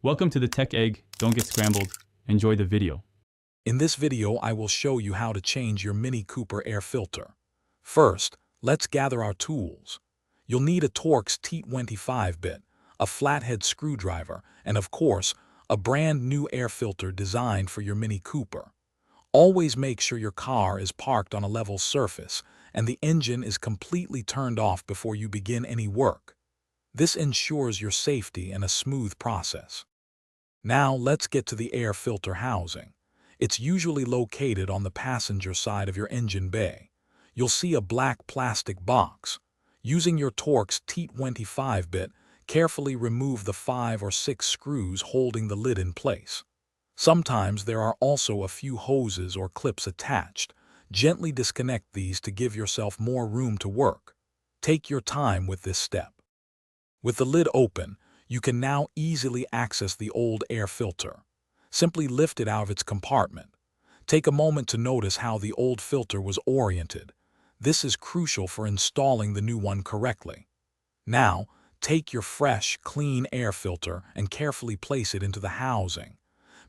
Welcome to the Tech Egg. Don't get scrambled. Enjoy the video. In this video, I will show you how to change your Mini Cooper air filter. First, let's gather our tools. You'll need a Torx T25 bit, a flathead screwdriver, and of course, a brand new air filter designed for your Mini Cooper. Always make sure your car is parked on a level surface and the engine is completely turned off before you begin any work. This ensures your safety and a smooth process. Now let's get to the air filter housing. It's usually located on the passenger side of your engine bay. You'll see a black plastic box. Using your Torx T25 bit, carefully remove the 5 or 6 screws holding the lid in place. Sometimes there are also a few hoses or clips attached. Gently disconnect these to give yourself more room to work. Take your time with this step. With the lid open, you can now easily access the old air filter. Simply lift it out of its compartment. Take a moment to notice how the old filter was oriented. This is crucial for installing the new one correctly. Now, take your fresh, clean air filter and carefully place it into the housing.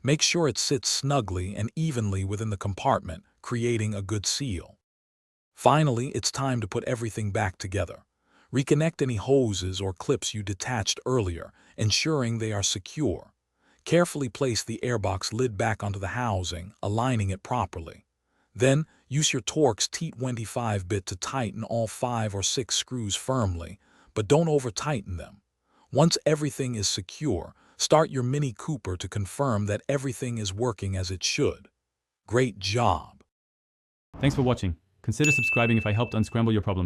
Make sure it sits snugly and evenly within the compartment, creating a good seal. Finally, it's time to put everything back together. Reconnect any hoses or clips you detached earlier, ensuring they are secure. Carefully place the airbox lid back onto the housing, aligning it properly. Then, use your Torx T25 bit to tighten all 5 or 6 screws firmly, but don't over-tighten them. Once everything is secure, start your Mini Cooper to confirm that everything is working as it should. Great job! Thanks for watching. Consider subscribing if I helped unscramble your problems.